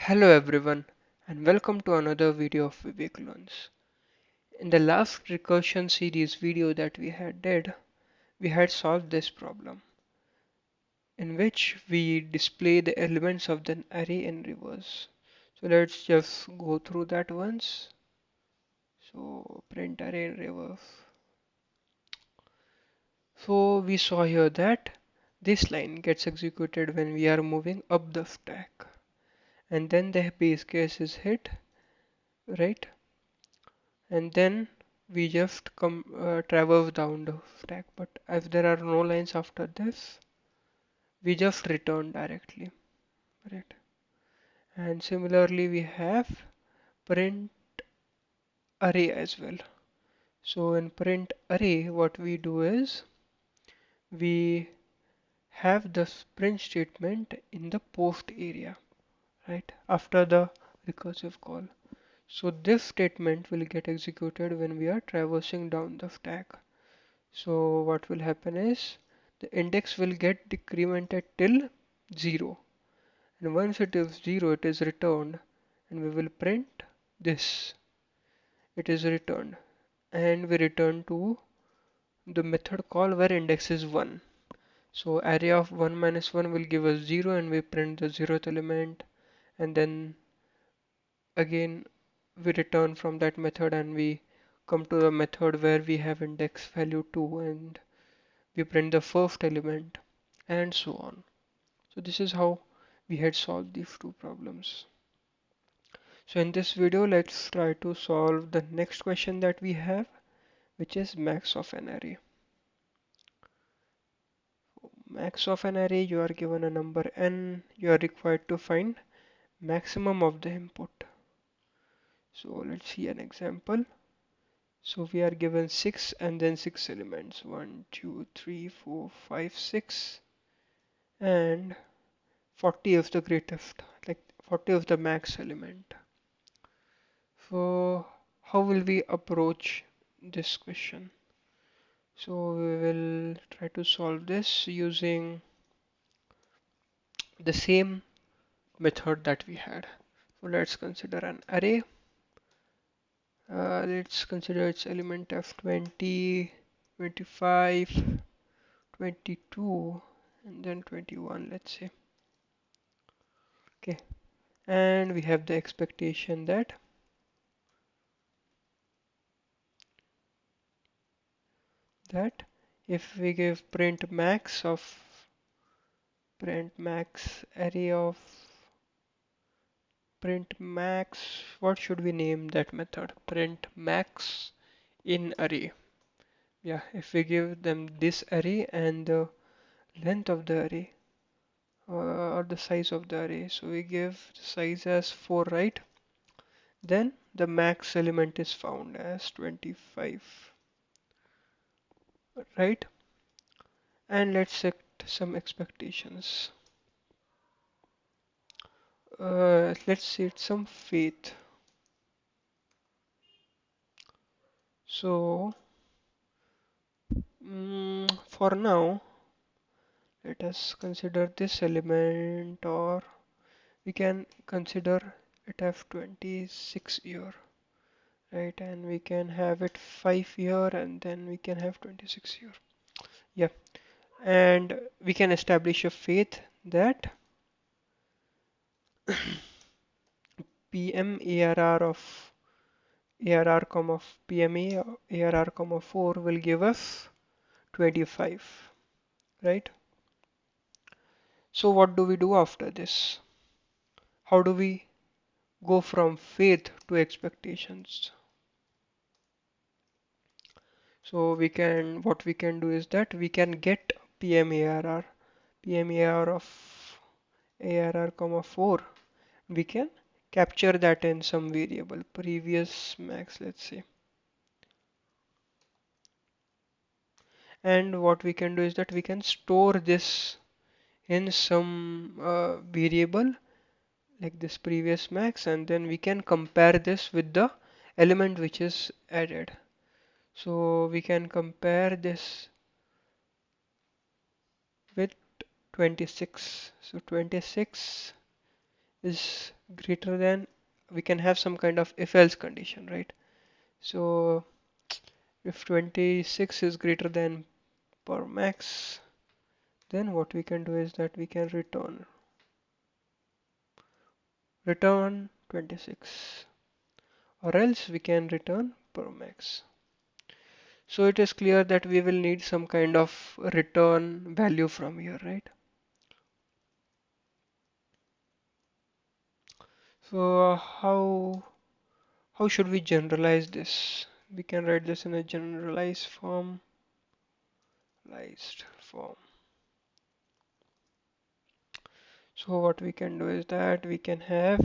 Hello everyone and welcome to another video of Vivek Learns. In the last recursion series video that we did, we had solved this problem in which we display the elements of the array in reverse. So let's just go through that once. So print array in reverse. So we saw here that this line gets executed when we are moving up the stack and then the base case is hit, right? And then we just come traverse down the stack, but if there are no lines after this we just return directly, right? And similarly we have print array as well. So in print array what we do is we have the print statement in the post area, right, after the recursive call. So this statement will get executed when we are traversing down the stack. So what will happen is the index will get decremented till 0, and once it is 0 it is returned, and we will print this, it is returned, and we return to the method call where index is 1. So array of 1 minus 1 will give us 0 and we print the 0th element, and then again we return from that method and we come to the method where we have index value 2 and we print the first element, and so on. So this is how we had solved these two problems. So in this video, let's try to solve the next question that we have, which is max of an array. Max of an array, you are given a number n, you are required to find maximum of the input. So let's see an example. So we are given 6 and then 6 elements, 1, 2, 3, 4, 5, 6, and 40 is the greatest, like 40 is the max element. So how will we approach this question? So we will try to solve this using the same method that we had. So let's consider an array. Let's consider its element of 20, 25, 22, and then 21, let's say. Okay, and we have the expectation that if we give print max array of print max, what should we name that method? Print max in array. Yeah, if we give them this array and the length of the array, or the size of the array, so we give the size as 4, right? Then the max element is found as 25, right? And let's set some expectations. Let's set some faith. So for now, let us consider this element, or we can consider it as 26 year, right? And we can have it 5 year and then we can have 26 year. Yeah, and we can establish a faith that PM ARR of ARR comma PMA ARR comma 4 will give us 25, right? So what do we do after this? How do we go from faith to expectations? So what we can do is that we can get PMARR of ARR comma 4. We can capture that in some variable, previous max, let's say. And what we can do is that we can store this in some variable like this previous max, and then we can compare this with the element which is added. So we can compare this with 26. So 26 is greater than, we can have some kind of if else condition, right? So if 26 is greater than per max, then what we can do is that we can return 26, or else we can return per max. So it is clear that we will need some kind of return value from here, right? So how should we generalize this? We can write this in a generalized form. So what we can do is that we can have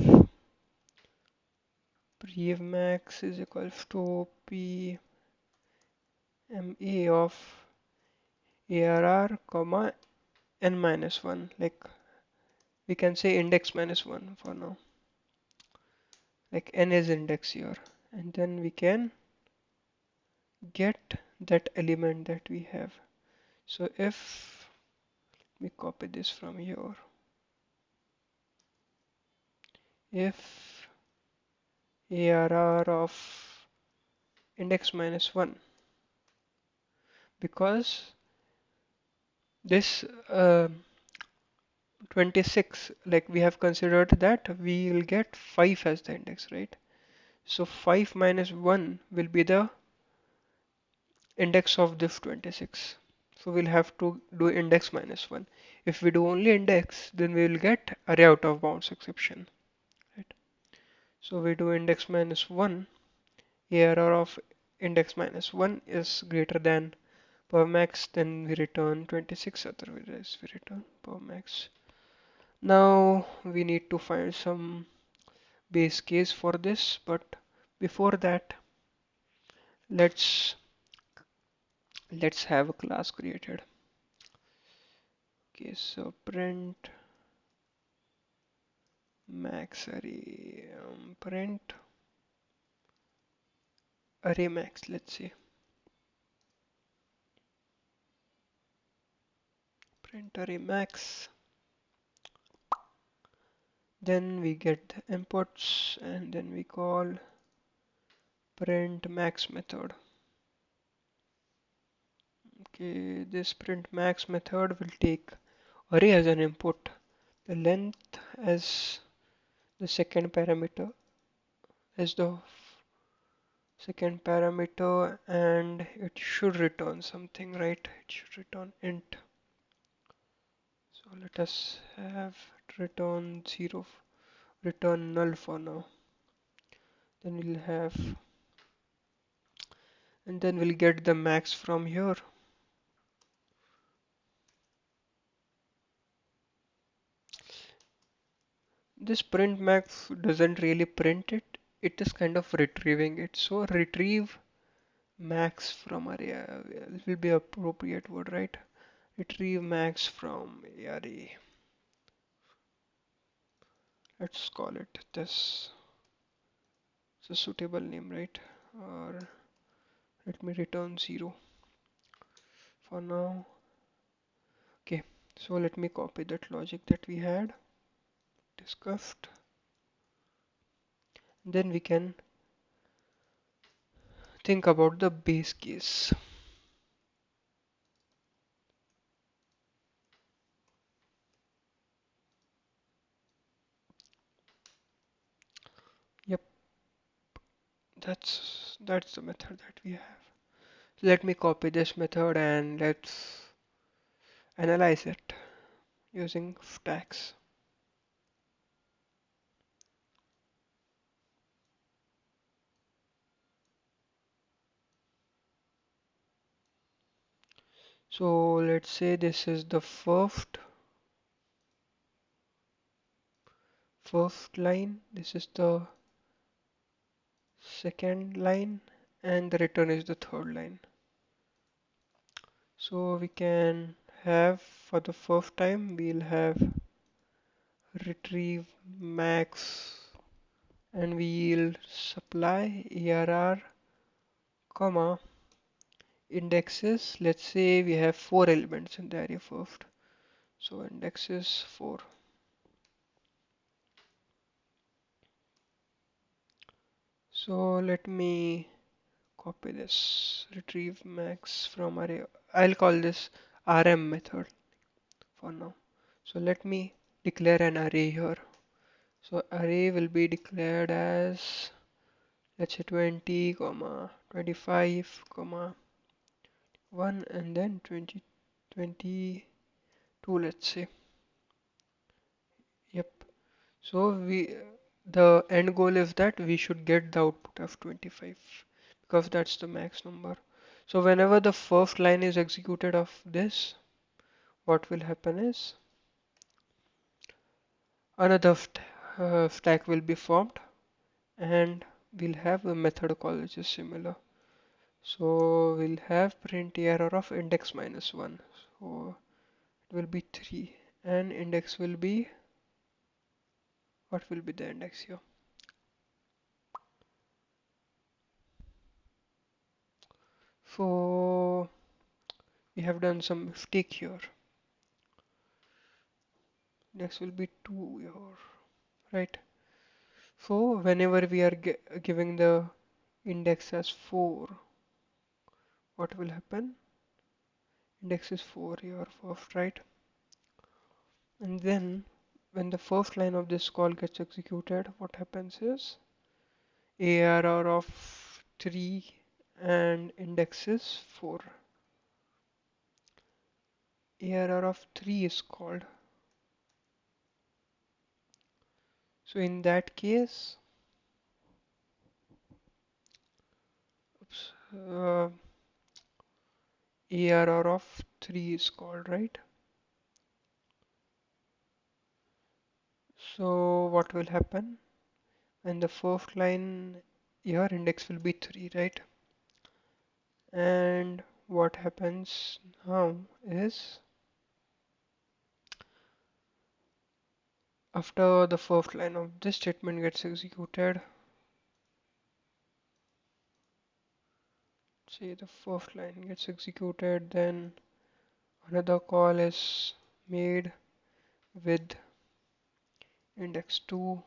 prev max is equals to pma of arr comma n minus 1. Like we can say index minus 1 for now. Like n is index here. And then we can get that element that we have. So if we copy this from here, if arr of index minus 1, because this 26, like we have considered that we will get 5 as the index, right? So 5 minus 1 will be the index of this 26. So we'll have to do index minus 1. If we do only index, then we will get array out of bounds exception, right? So we do index minus 1, arr of index minus 1 is greater than per max, then we return 26, otherwise we return per max. Now we need to find some base case for this, but before that, let's let's have a class created. Okay, so print max array, print array max, let's say print array max. Then we get the inputs, and then we call print max method. Okay, this print max method will take array as an input, the length as the second parameter, as the second parameter, and it should return something, right? It should return int. So let us have return 0, return null for now. Then we'll have, and then we'll get the max from here. This print max doesn't really print it, it is kind of retrieving it. So retrieve max from array will be appropriate word, right? Retrieve max from array. Let's call it this. It's a suitable name, right? Or let me return 0 for now. Okay, so let me copy that logic that we had discussed. Then we can think about the base case. Yep, that's the method that we have. Let me copy this method and let's analyze it using stacks. So let's say this is the first line, this is the second line, and the return is the third line. So we can have, for the first time we'll have retrieve max, and we'll supply arr comma indexes. Let's say we have 4 elements in the array first, so index is 4. So let me copy this retrieve max from array. I'll call this rm method for now. So let me declare an array here. So array will be declared as, let's say, 20 comma 25 comma 1 and then 20 22, let's say. Yep. So the end goal is that we should get the output of 25 because that's the max number. So whenever the first line is executed of this, what will happen is another stack will be formed, and we'll have a method call which is similar. So we'll have print error of index minus 1. So it will be 3, and index will be, what will be the index here? So we have done some mistake here. Index will be 2 here, right? So whenever we are giving the index as 4, what will happen? Index is 4 here first, right? And then when the first line of this call gets executed, what happens is ARR of 3 and index is 4. ARR of 3 is called. So in that case, oops, ARR of 3 is called, right? So what will happen? And the first line here index will be 3, right? And what happens now is after the first line of this statement gets executed, say the first line gets executed, then another call is made with index 2,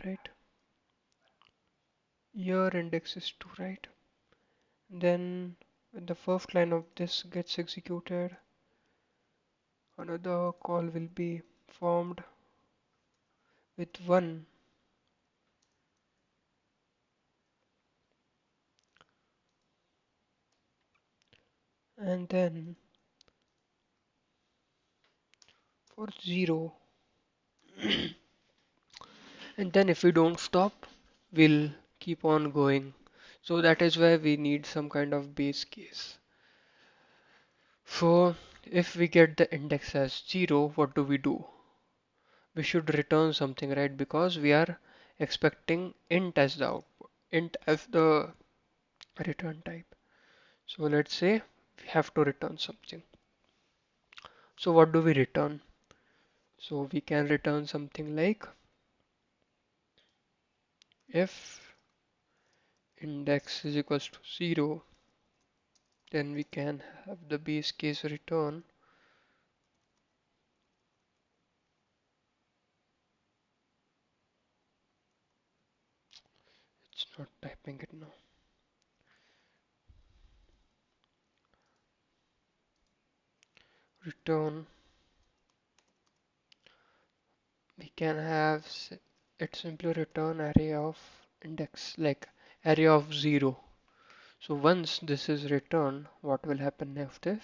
right? Here index is 2, right? Then when the first line of this gets executed, another call will be formed with 1, and then for 0. And then if we don't stop, we'll keep on going. So that is why we need some kind of base case. So if we get the index as 0, what do? We should return something, right? Because we are expecting int as the output, int as the return type. So let's say we have to return something. So what do we return? So we can return something like if index is equals to 0, then we can have the base case return it's not typing it now. Return, we can have it simply return array of index, like array of 0. So once this is returned, what will happen next is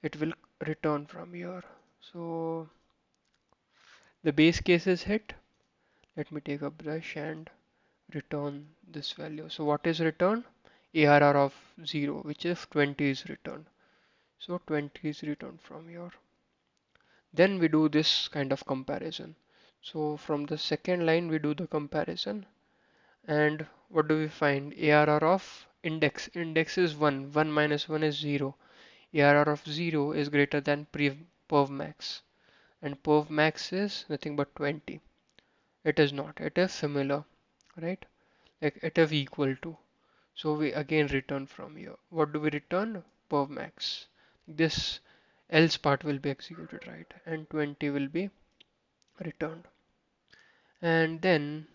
it will return from here. So the base case is hit. Let me take a brush and return this value. So what is returned? ARR of 0, which is 20 is returned. So 20 is returned from here. Then we do this kind of comparison. So from the second line we do the comparison, and what do we find? ARR of index is 1, 1 minus 1 is 0. ARR of 0 is greater than perv max, and perv max is nothing but 20. It is not, it is similar, right? Like it is equal to. So we again return from here. What do we return? Perv max. This else part will be executed, right? And 20 will be returned. And then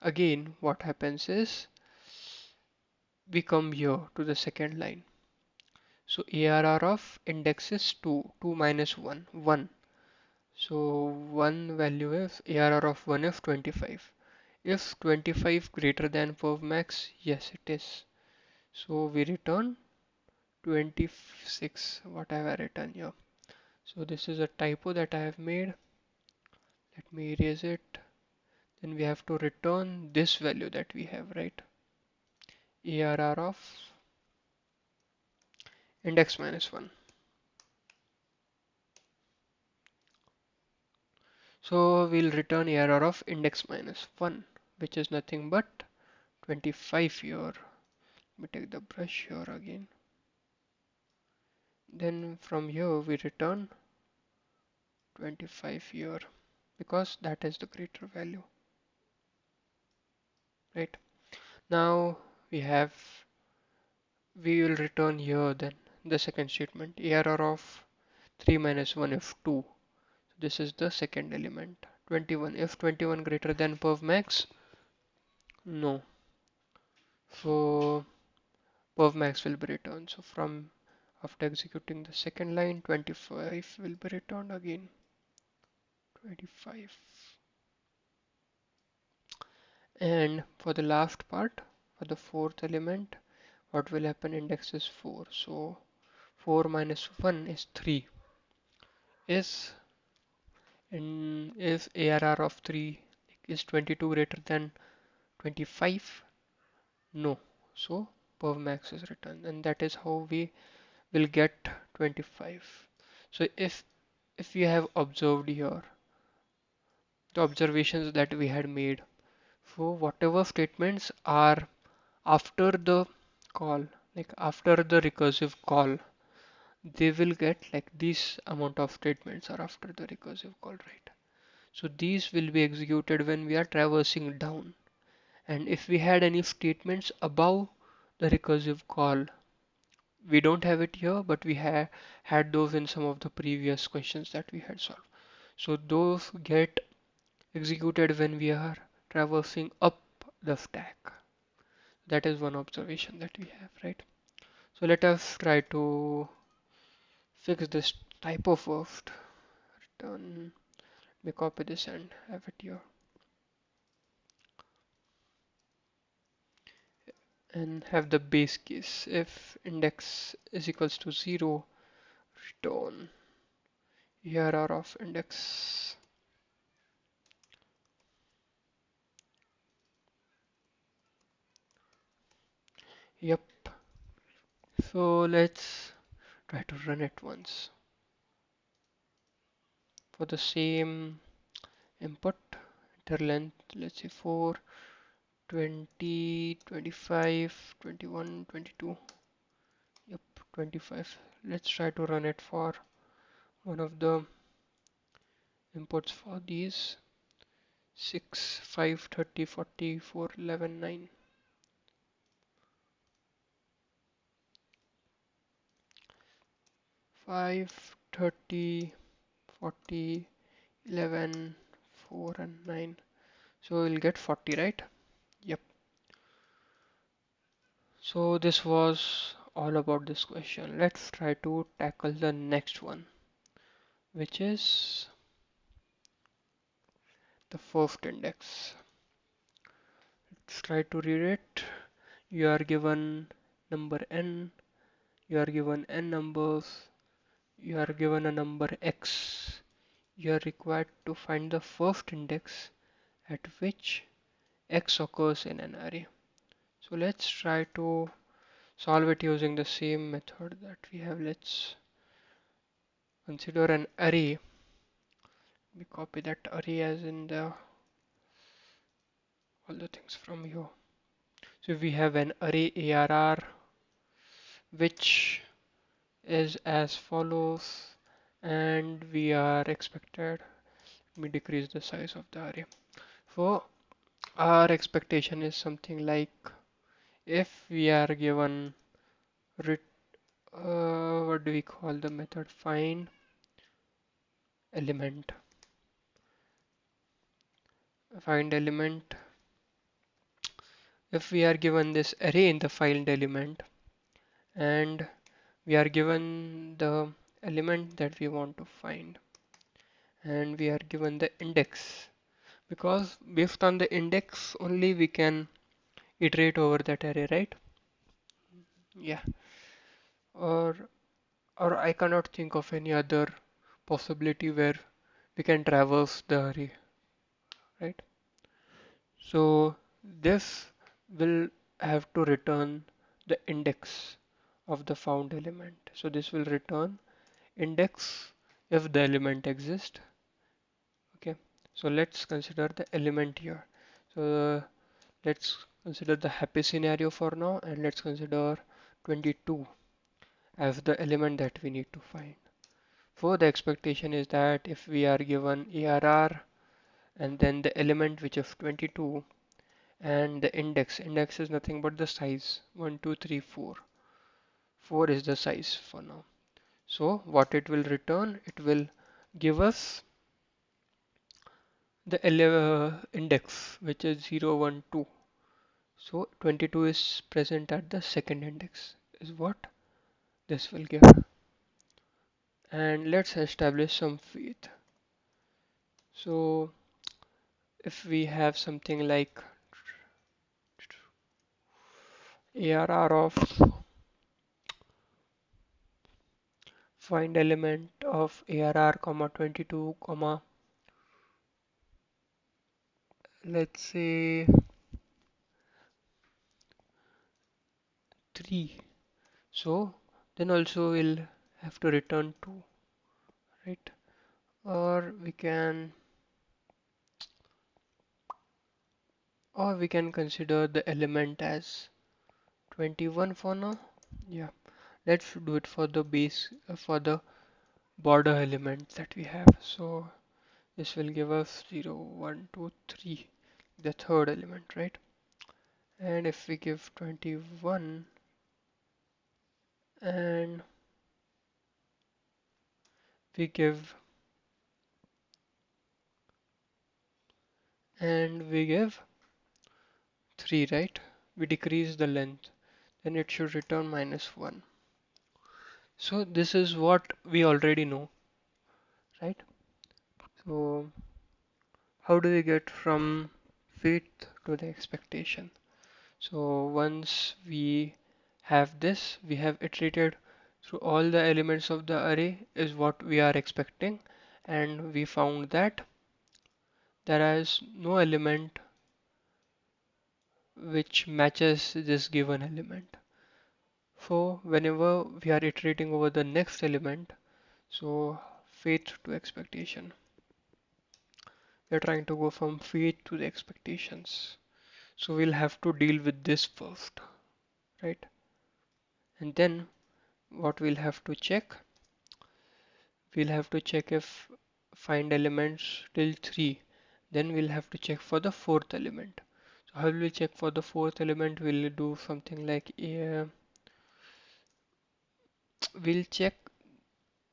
again what happens is we come here to the second line. So ARR of index is 2, 2 minus 1, 1. So one value is ARR of 1 is 25. If 25 greater than perf max, yes it is. So we return 26. What have I written here? So this is a typo that I have made. Let me erase it. Then we have to return this value that we have, right? ARR of index minus 1. So we'll return ARR of index minus 1, which is nothing but 25 here. Let me take the brush here again. Then from here we return 25 here because that is the greater value, right? Now we will return here then the second statement ARR of 3 minus 1 if 2. This is the second element 21. If 21 greater than perf max, no. So perf max will be returned. So from after executing the second line 25 will be returned again 25. And for the last part, for the fourth element, what will happen? Index is 4. So 4 minus 1 is 3. Is is ARR of 3 is 22 greater than 25? No. So perf max is returned, and that is how we will get 25. So if you have observed here the observations that we had made, so whatever statements are after the call, like after the recursive call, they will get like this amount of statements are after the recursive call, right? So these will be executed when we are traversing down. And if we had any statements above the recursive call, we don't have it here, but we had those in some of the previous questions that we had solved. So those get executed when we are traversing up the stack. That is one observation that we have, right? So let us try to fix this typo first. Return, let me copy this and have it here. And have the base case. If index is equals to 0, return ARR of index. Yep. So let's try to run it once. For the same input, enter length, let's say 4, 20, 25, 21, 22. Yep, 25. Let's try to run it for one of the inputs for these 6, 5, 30, 40, 4, 11, 9. 5, 30, 40, 11, 4 and 9. So we'll get 40, right? Yep. So this was all about this question. Let's try to tackle the next one, which is the first index. Let's try to read it. You are given number n, you are given n numbers, you are given a number x. You are required to find the first index at which x occurs in an array. So let's try to solve it using the same method that we have. Let's consider an array. We copy that array as in the all the things from here. So we have an array ARR which is as follows, and we are expected, let me decrease the size of the array. So our expectation is something like if we are given what do we call the method, find element. find element. If we are given this array in the find element and we are given the element that we want to find and we are given the index, because based on the index only we can iterate over that array, right? Yeah. Or or I cannot think of any other possibility where we can traverse the array, right? So this will have to return the index of the found element. So this will return index if the element exists. Okay, so let's consider the element here. So let's consider the happy scenario for now, and let's consider 22 as the element that we need to find. So the expectation is that if we are given ARR and then the element which is 22 and the index is nothing but the size 1 2 3 4. 4 is the size for now. So what it will return, it will give us the index which is 0 1 2. So 22 is present at the second index is what this will give. And let's establish some faith. So if we have something like ARR of find element of ARR comma 22 comma, let's say 3. So then also we'll have to return 2, right? Or we can consider the element as 21 for now. Yeah, let's do it for the base for the border element that we have. So this will give us 0 1 2 3, the third element, right? And if we give 21 and we give we give 3, right? We decrease the length, then it should return -1. So this is what we already know, right? So how do we get from faith to the expectation? So once we have this, we have iterated through all the elements of the array is what we are expecting, and we found that there is no element which matches this given element. So whenever we are iterating over the next element, so faith to expectation, we are trying to go from faith to the expectations. So we'll have to deal with this first, right? And then what we'll have to check if find elements till 3. Then we'll have to check for the fourth element. So how will we check for the fourth element? We'll do something like we'll check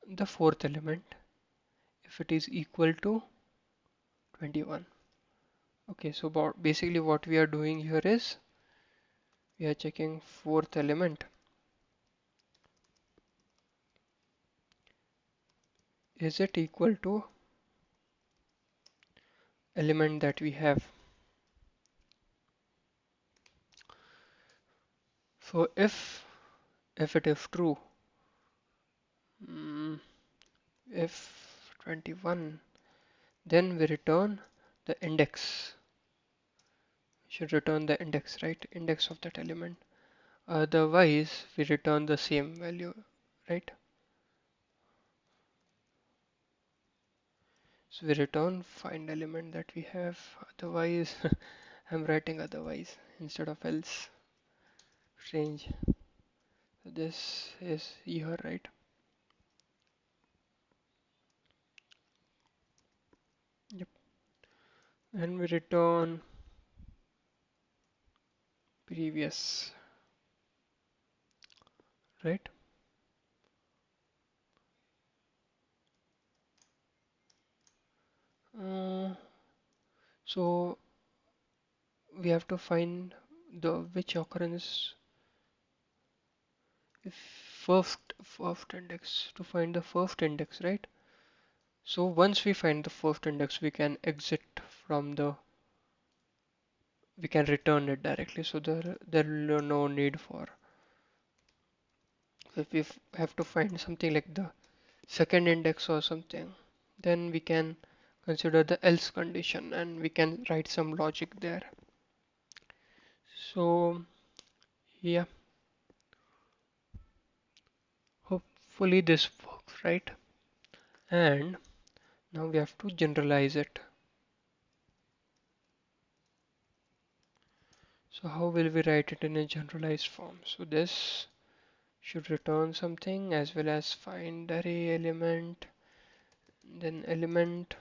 the fourth element if it is equal to 21. Okay, so basically what we are doing here is we are checking fourth element. Is it equal to element that we have? So if it is true, mm, if 21, then we return the index. We should return the index, right? Index of that element. Otherwise, we return the same value, right? So we return find element that we have. Otherwise, I'm writing otherwise instead of else. Strange. So this is here, right? Yep. And we return previous, right? Uh, So we have to find the which occurrence if first index to find the first index, right? So once we find the first index, we can exit from the we can return it directly. So there will no need for if we have to find something like the second index or something, then we can consider the else condition and we can write some logic there. So yeah, hopefully this works, right? And now we have to generalize it. So how will we write it in a generalized form? So this should return something as well as find array element, then element,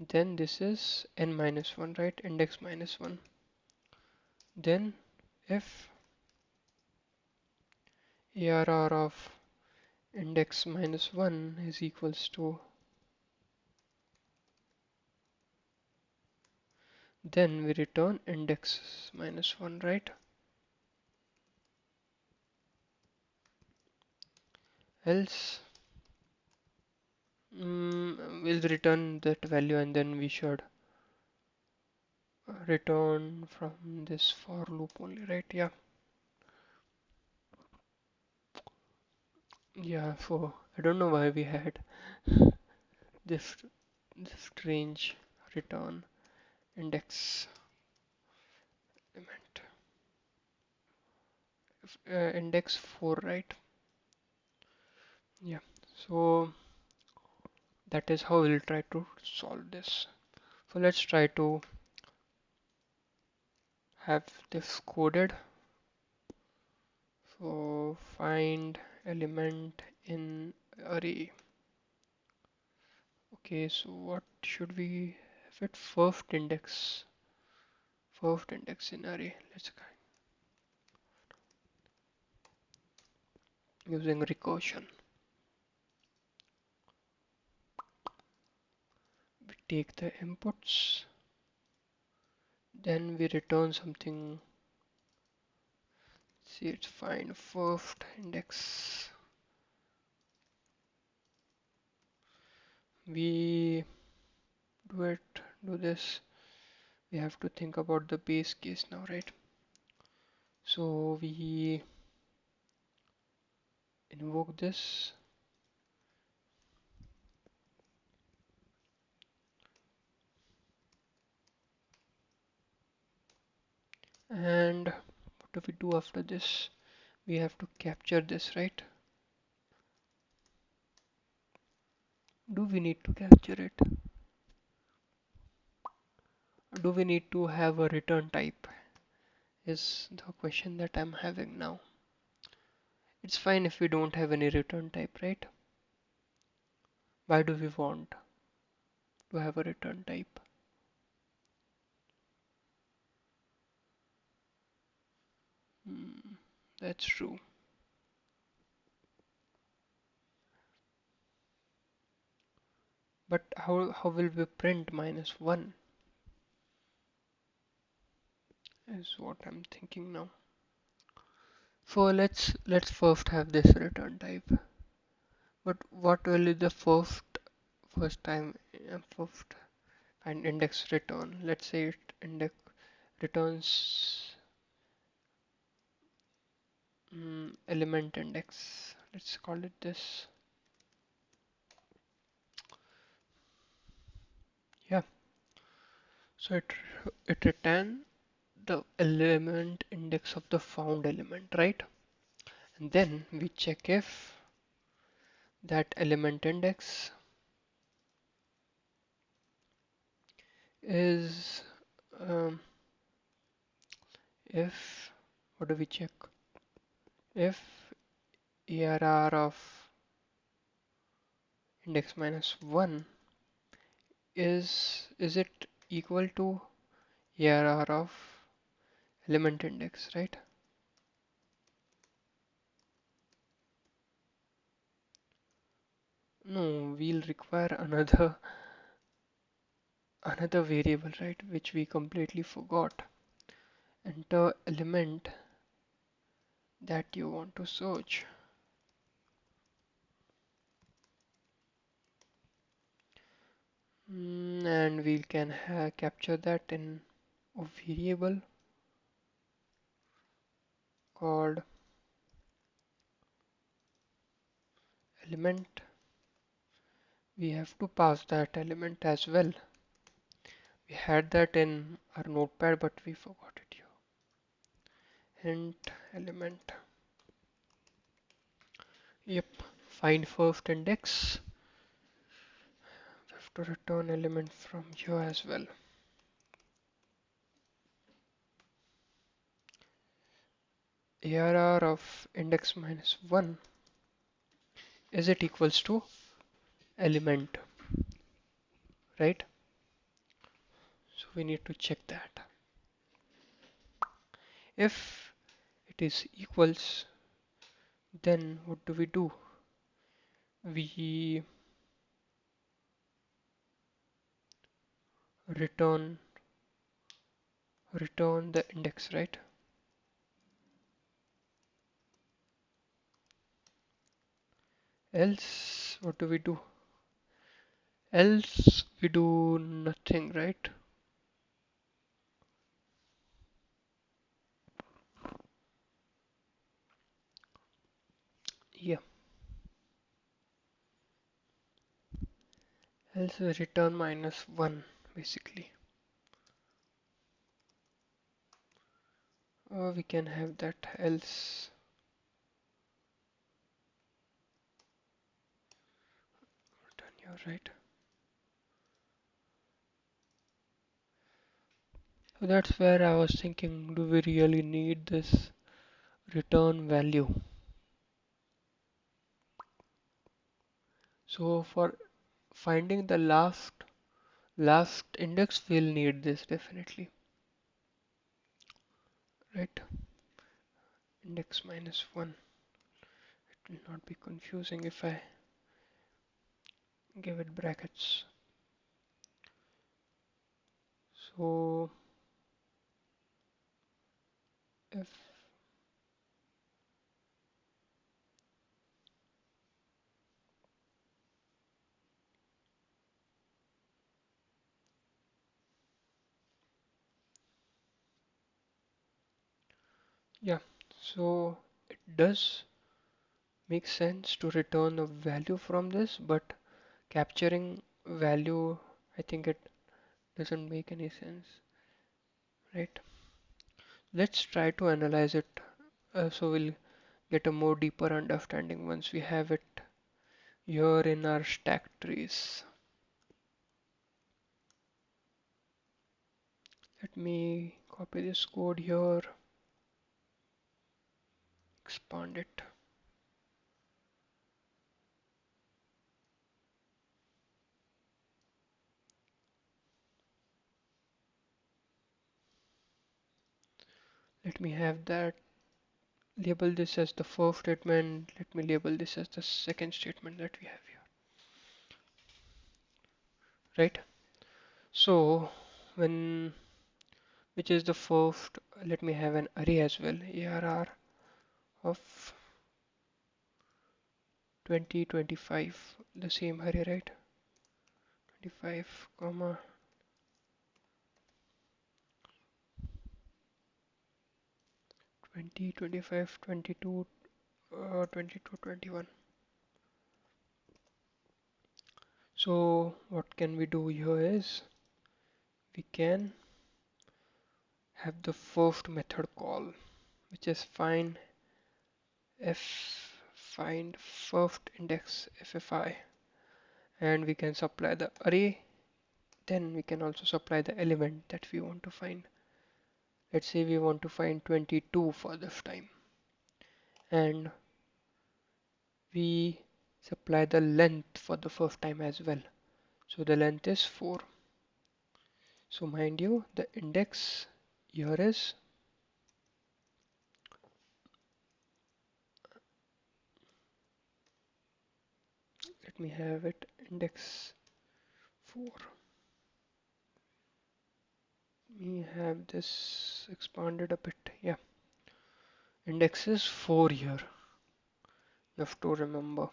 then this is n minus 1, right? Index minus 1. Then if arr of index minus 1 is equals to, then we return index minus 1, right? Else we'll return that value and then we should return from this for loop only, right? Yeah, so I don't know why we had this strange return index element. Index 4, right? Yeah, so that is how we'll try to solve this. So let's try to have this coded. So find element in array. Okay, so what should we have it? First index in array. Let's go using recursion. We take the inputs, then we return something. See, it's find first index. We do this. We have to think about the base case now, right? So we invoke this and what do we do after this? We have to capture this, right? Do we need to capture it? Do we need to have a return type? Is the question that I'm having now. It's fine if we don't have any return type, right? Why do we want to have a return type? Hmm, that's true. But how will we print minus 1 is what I'm thinking now. So let's first have this return type. But what will be the first time first and index return? Let's say it index returns element index. Let's call it this. Yeah. So it return the element index of the found element, right? And then we check if that element index is um, if what do we check? If ARR of index minus 1 is it equal to ARR of element index, right? No, we'll require another another variable, right, which we completely forgot. Enter element that you want to search. And we can capture that in a variable called element. We have to pass that element as well. We had that in our notepad, but we forgot it here. Int element. Yep. Find first index. We have to return element from here as well. ARR of index minus 1, is it equals to element, right? So we need to check that. If it is equals, then what do? We return the index, right? Else what do? Else we do nothing, right? Yeah. Else we return minus 1 basically. Or we can have that else return here, right? So that's where I was thinking, do we really need this return value? So for finding the last index, we'll need this definitely, right? Index minus 1. It will not be confusing if I give it brackets. So if yeah, so it does make sense to return a value from this, but capturing value, I think it doesn't make any sense, right? Let's try to analyze it so we'll get a more deeper understanding once we have it here in our stack trees. Let me copy this code here, expand it. Let me have that, label this as the first statement. Let me label this as the second statement that we have here, right? So when, which is the first, let me have an array as well, ARR of 2025, the same array, right? 25 comma 20, 25, 22, 22, 21. So what can we do here is we can have the first method call, which is find first index FFI, and we can supply the array. Then we can also supply the element that we want to find. Let's say we want to find 22 for this time, and we supply the length for the first time as well. So the length is 4. So mind you, the index here is, let me have it, index 4. me have this expanded a bit. Yeah, index is 4 here. You have to remember.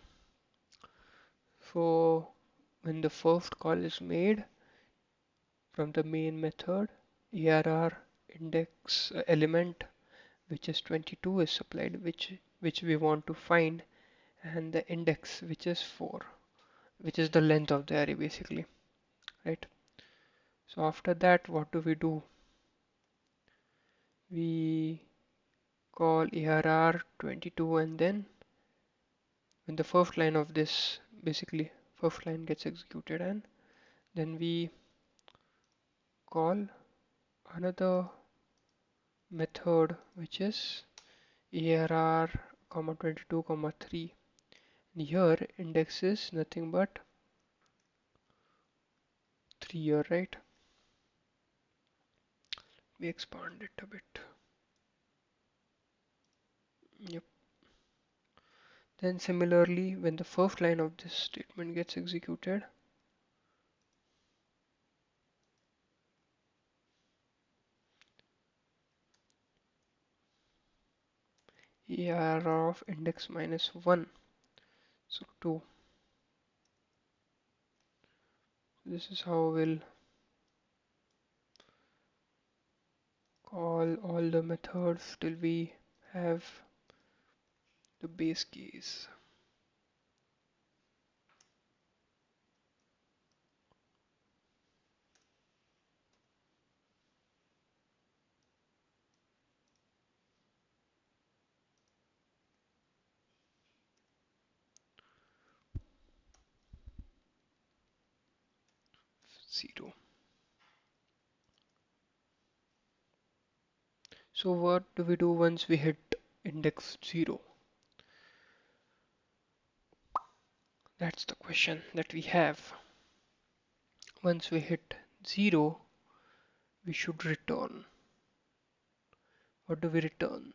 So when the first call is made from the main method, ARR index element which is 22 is supplied, which we want to find, and the index which is 4, which is the length of the array basically, right? So after that, what do? We call ARR 22, and then when the first line of this, basically first line gets executed, and then we call another method which is ARR comma 22 comma 3. And here index is nothing but 3 here, right? We expand it a bit. Yep. Then similarly, when the first line of this statement gets executed, ARR of index minus 1, so 2. This is how we'll call all the methods till we have the base case. Zero. So what do we do once we hit index 0? That's the question that we have. Once we hit 0, we should return. What do we return?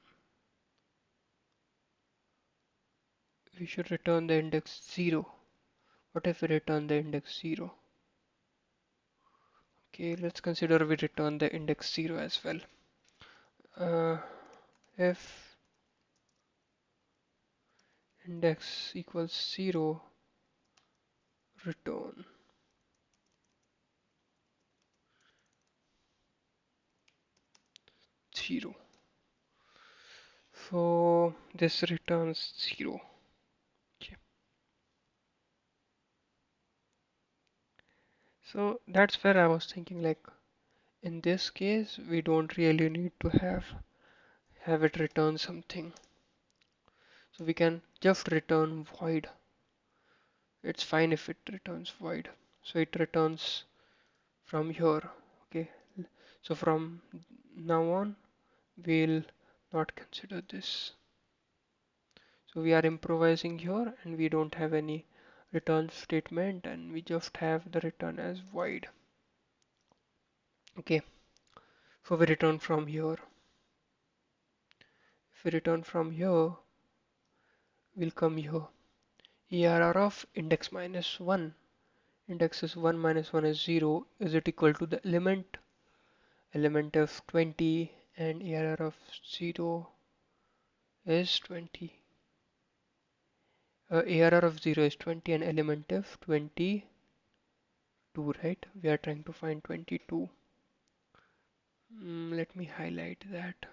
We should return the index 0. What if we return the index 0? Okay, let's consider we return the index 0 as well. If index equals 0, return. Zero. So this returns 0. Okay. So that's where I was thinking, like in this case we don't really need to have it return something. So we can just return void. It's fine if it returns void. So it returns from here. Okay. So from now on we'll not consider this. So we are improvising here and we don't have any return statement and we just have the return as void. Okay, so we return from here. If we return from here, we'll come here. ARR of index minus 1. Index is 1 minus 1 is 0. Is it equal to the element of 20, and ARR of 0 is 20. ARR of 0 is 20 and element of 22, right? We are trying to find 22. Let me highlight that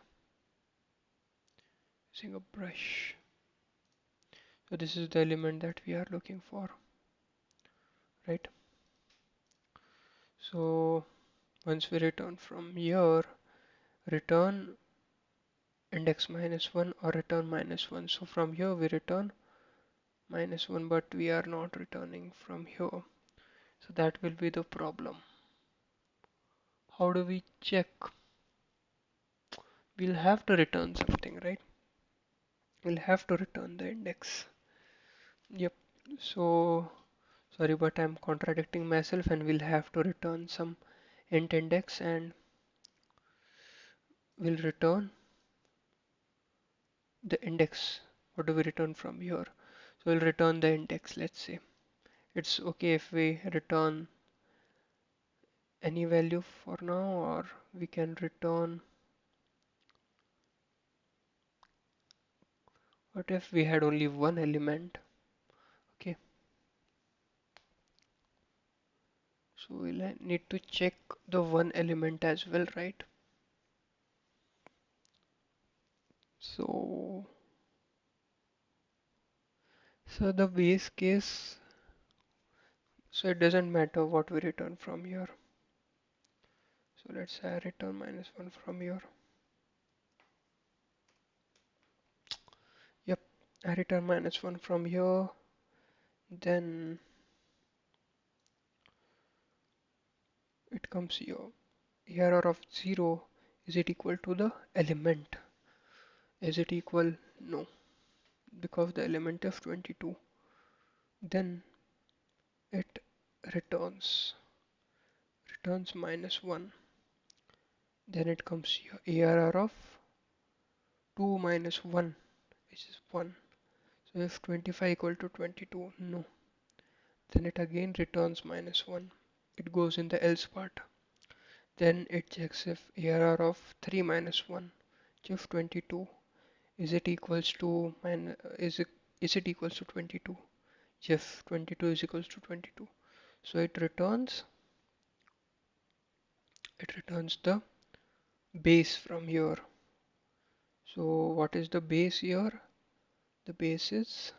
using a brush. So this is the element that we are looking for, right? So once we return from here, return index minus 1 or return minus 1. So from here we return minus 1, but we are not returning from here. So that will be the problem. How do we check? We'll have to return something, right? We'll have to return the index. Yep. So sorry, but I'm contradicting myself, and we'll have to return some int index, and we'll return the index. What do we return from here? So we'll return the index. Let's say it's okay if we return any value for now, or we can return. What if we had only one element? Okay, so we'll need to check the one element as well, right? So the base case, so it doesn't matter what we return from here. So let's say I return -1 from here. Yep, I return -1 from here. Then it comes here. Error of 0, is it equal to the element? Is it equal? No, because the element is 22. Then it returns -1. Then it comes here. Error of 2 minus 1, which is 1. So if 25 equal to 22, no. Then it again returns -1. It goes in the else part. Then it checks if error of 3 minus 1, which is 22, is it equals to is it equals to 22? If 22 is equals to 22. So it returns the base from here. So what is the base here? The base is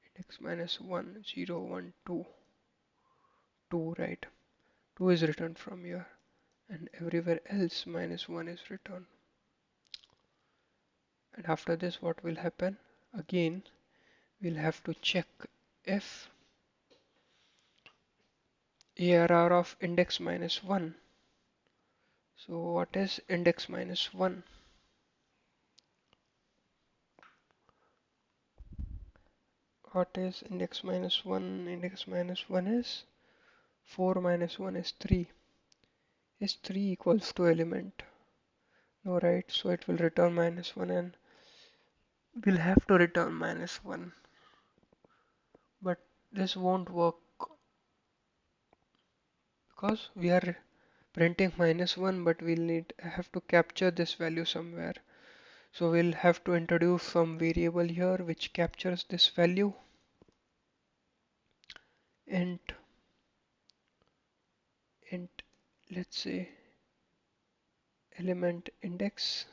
index -1, 0, 1, 2, 2, right? 2 is returned from here, and everywhere else -1 is returned. And after this, what will happen? Again, we'll have to check if ARR of index -1. So what is index -1? What is index -1? Index -1 is 4 minus 1 is 3. Is 3 equals to element? No, right? So it will return -1, and we'll have to return -1. But this won't work because we are printing -1, but we'll have to capture this value somewhere. So we'll have to introduce some variable here which captures this value. int int let's say element index,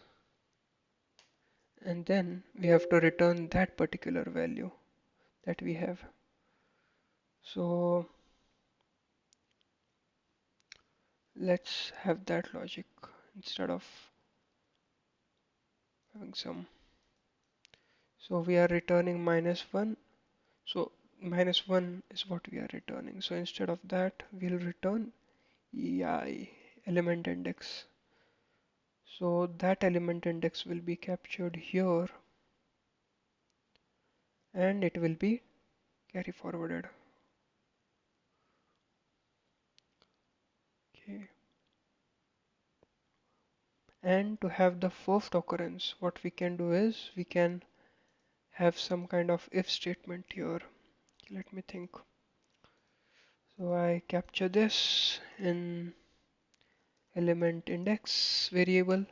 and then we have to return that particular value that we have. So let's have that logic instead of having some. So we are returning -1. So -1 is what we are returning. So instead of that, we'll return EI, element index. So that element index will be captured here, and it will be carry forwarded. Okay. And to have the first occurrence, what we can do is we can have some kind of if statement here. Let me think. So I capture this in element index variable,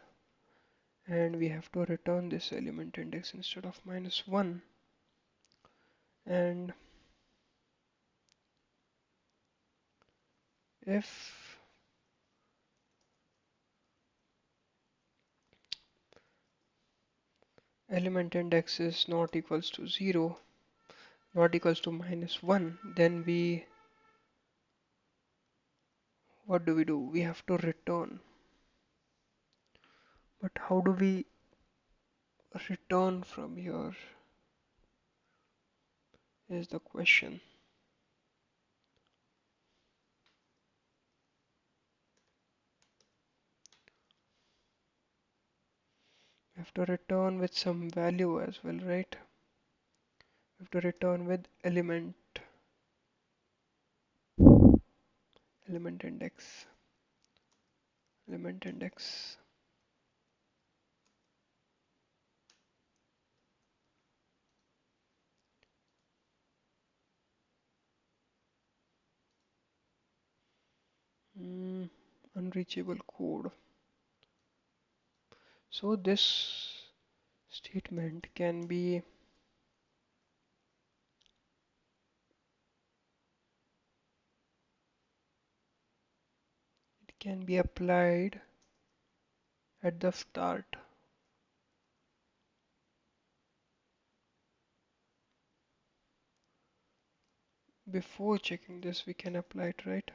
and we have to return this element index instead of -1. And if element index is not equals to 0, not equals to -1, then what do? We have to return. But how do we return from here is the question. We have to return with some value as well, right? We have to return with element index, element index. unreachable code. So this statement can be applied at the start. Before checking this, we can apply it, right?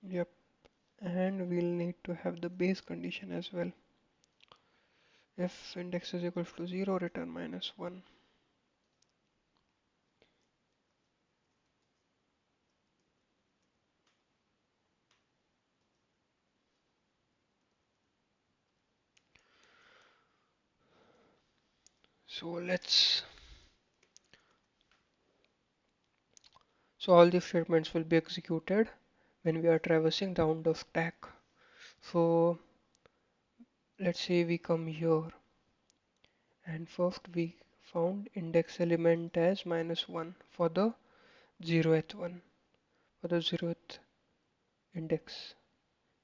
Yep. And we'll need to have the base condition as well. If index is equal to 0, return -1. So all these statements will be executed when we are traversing down the stack. So let's say we come here and first we found index element as -1 for the 0th one. For the 0th index,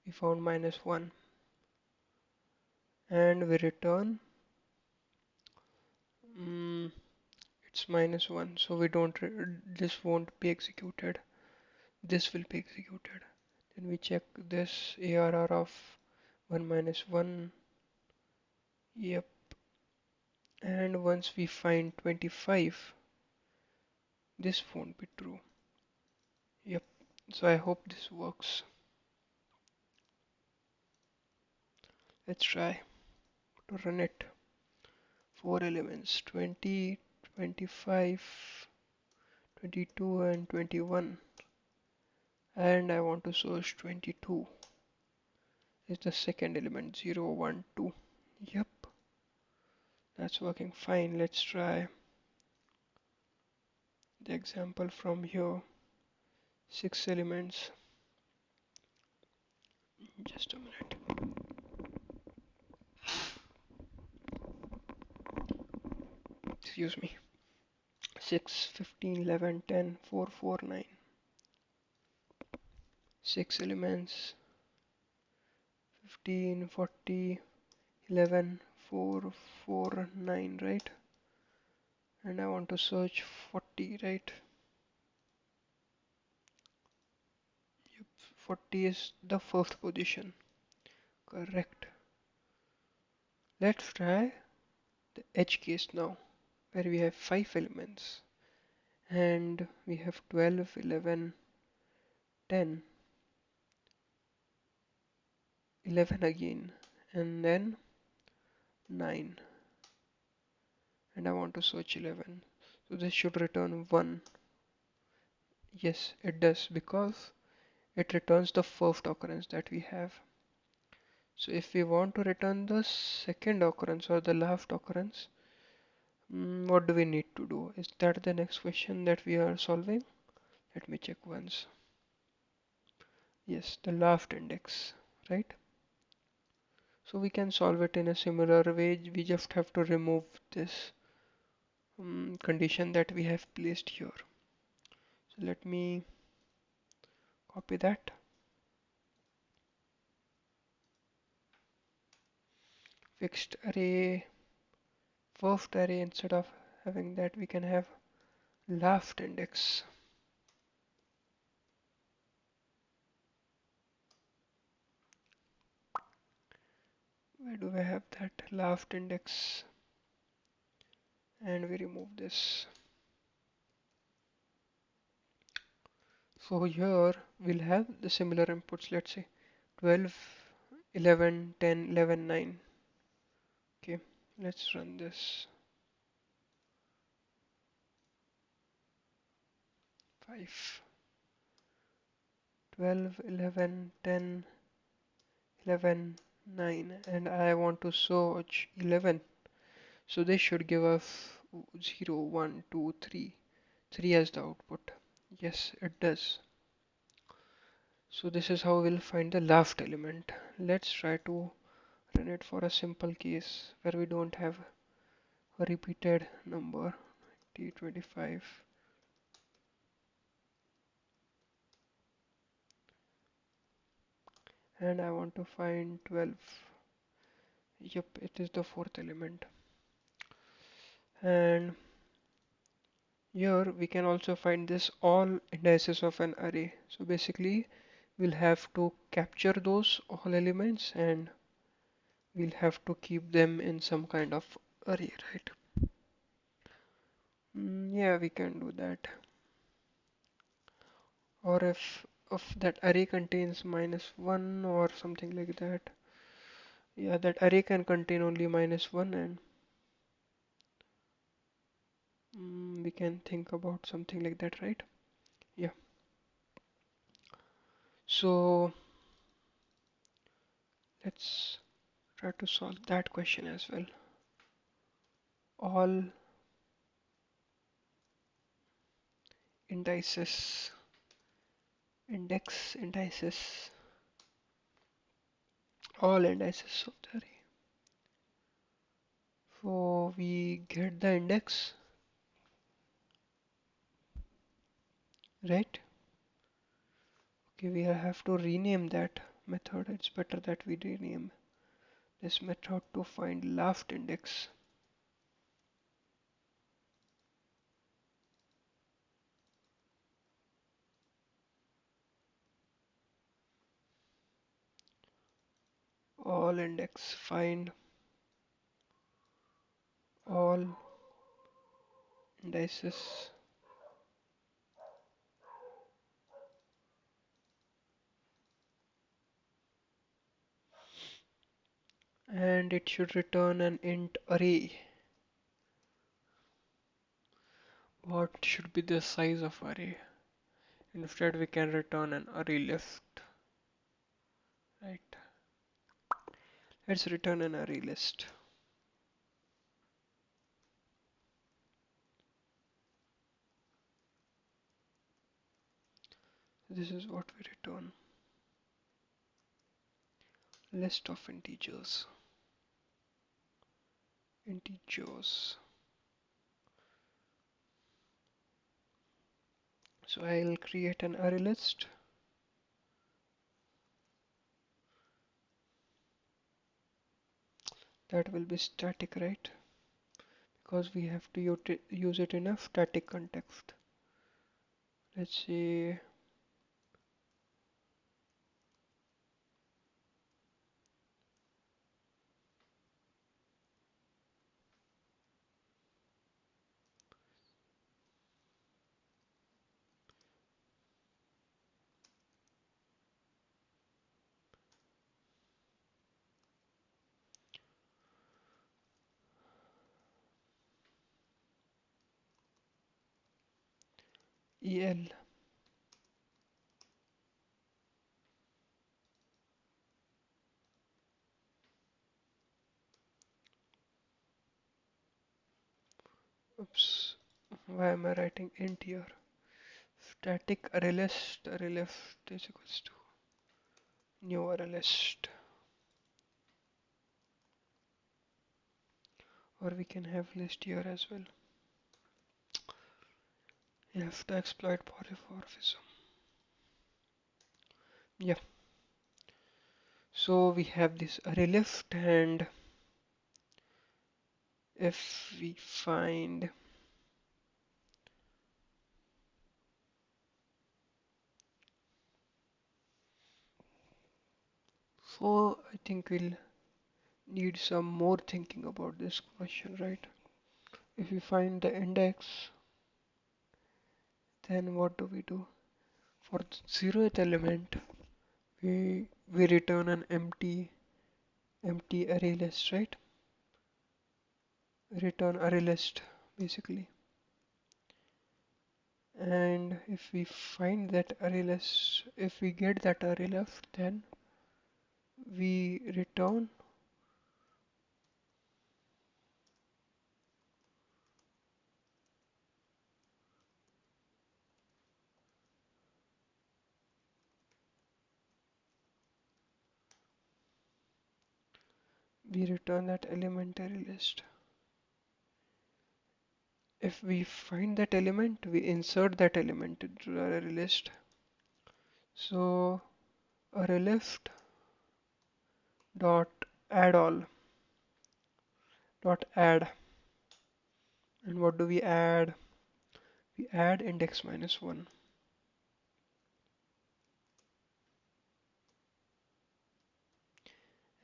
we found -1 and we return it's -1, so we don't this won't be executed. This will be executed. Then we check this ARR of 1 -1. Yep. And once we find 25, this won't be true. Yep. So I hope this works. Let's try to run it. 4 elements, 20, 25, 22 and 21. And I want to search 22. Is the second element 0, 1, 2. Yep. That's working fine. Let's try the example from here. 6 elements. Just a minute. Excuse me. 6, 15, 11, 10, 4, 4, 9. 6 elements. 15, 40, 11, 4, 4, 9, right? And I want to search 40, right? Yep, 40 is the first position. Correct. Let's try the edge case now, where we have 5 elements. And we have 12, 11, 10, 11 again, and then 9. And I want to search 11. So this should return 1. Yes, it does, because it returns the first occurrence that we have. So if we want to return the second occurrence or the last occurrence, what do we need to do? Is that the next question that we are solving? Let me check once. Yes, the last index, right? So we can solve it in a similar way. We just have to remove this condition that we have placed here. So let me copy that. Fixed array, first array, instead of having that we can have last index. Where do we have that last index? And we remove this. So here we'll have the similar inputs, let's say 12, 11, 10, 11, 9. Okay, let's run this. 5, 12, 11, 10, 11, 9, and I want to search 11. So this should give us 0, 1, 2, 3. 3 as the output. Yes, it does. So this is how we'll find the last element. Let's try to run it for a simple case where we don't have a repeated number. T25. and I want to find 12. Yep, it is the fourth element. And here we can also find this all indices of an array. So basically we'll have to capture those all elements and we'll have to keep them in some kind of array, right? Yeah, we can do that. Or if that array contains -1 or something like that. Yeah, that array can contain only -1 and we can think about something like that, right? Yeah. So let's try to solve that question as well. All indices, indices, all indices of the array. So we get the index, right? Okay, we have to rename that method. It's better that we rename this method to find last index. All index, find all indices, and it should return an int array. What should be the size of array? Instead we can return an array list, right? Let's return an array list. This is what we return. List of integers. Integers. So I'll create an array list. That will be static, right? Because we have to use it in a static context. Let's say EL. Oops. Why am I writing int here? Static array list is equals to new array list. Or we can have list here as well. You have to exploit polymorphism. Yeah. So we have this array list, and if we find so I think we'll need some more thinking about this question, right? If we find the index, then what do we do? For the zeroth element, we return an empty array list, right? Return array list basically. And if we find that array list, if we get that array list, then we return that elementary list. If we find that element, we insert that element into the array list. So array list dot add all dot add. And what do we add? We add index minus 1.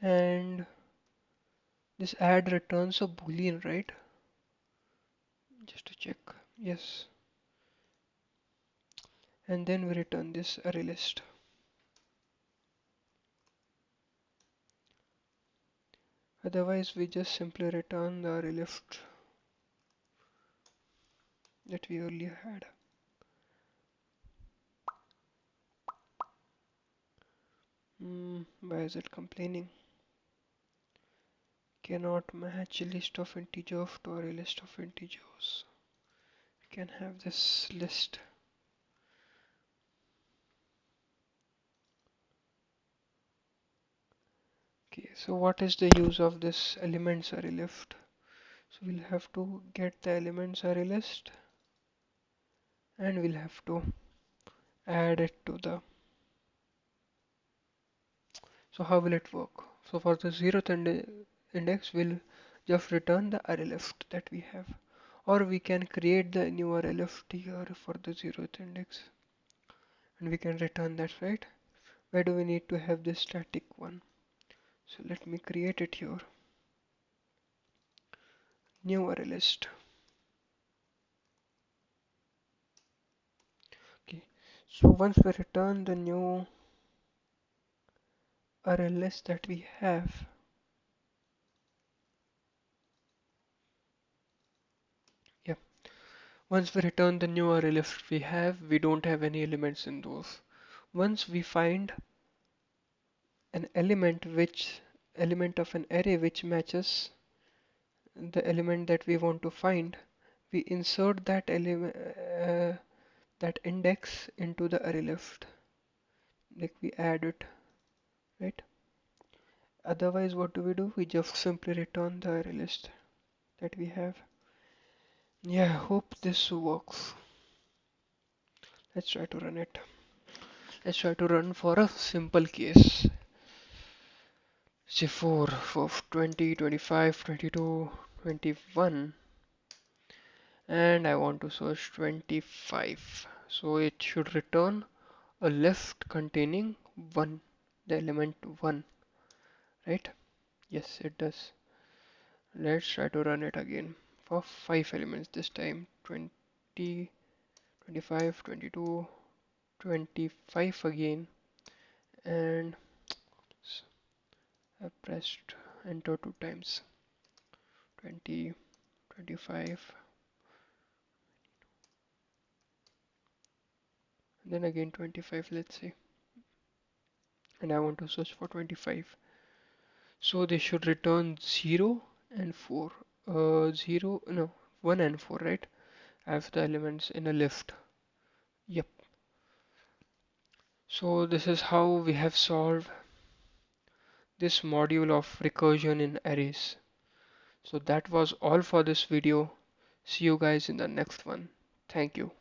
And this add returns a boolean, right? Just to check. Yes. And then we return this array list. Otherwise, we just simply return the array list that we earlier had. Why is it complaining? Cannot match list of integers to array list of integers. We can have this list. Okay, so what is the use of this elements array list? So we'll have to get the elements array list and we'll have to add it to the. So how will it work? So for the 0th index, we'll just return the array list that we have. Or we can create the new array list here for the 0th index. And we can return that, right? Where do we need to have this static one? So let me create it here. New array list. Okay. So once we return the new array list that we have, yeah. Once we return the new array list we have, we don't have any elements in those. Once we find an element of an array which matches the element that we want to find, we insert that element, that index into the array list. Like we add it, right? Otherwise, what do? We just simply return the array list that we have. Yeah, hope this works. Let's try to run it. Let's try to run for a simple case. Say 4 for 20, 25, 22, 21, and I want to search 25. So it should return a list containing 1, the element 1, right? Yes, it does. Let's try to run it again for 5 elements this time. 20, 25, 22, 25 again, and I pressed enter 2 times. 20, 25, then again 25, let's say, and I want to search for 25. So they should return 0 and 4. 0, no, 1 and 4, right? I have the elements in a list. Yep. So this is how we have solved this module of recursion in arrays. So that was all for this video. See you guys in the next one. Thank you.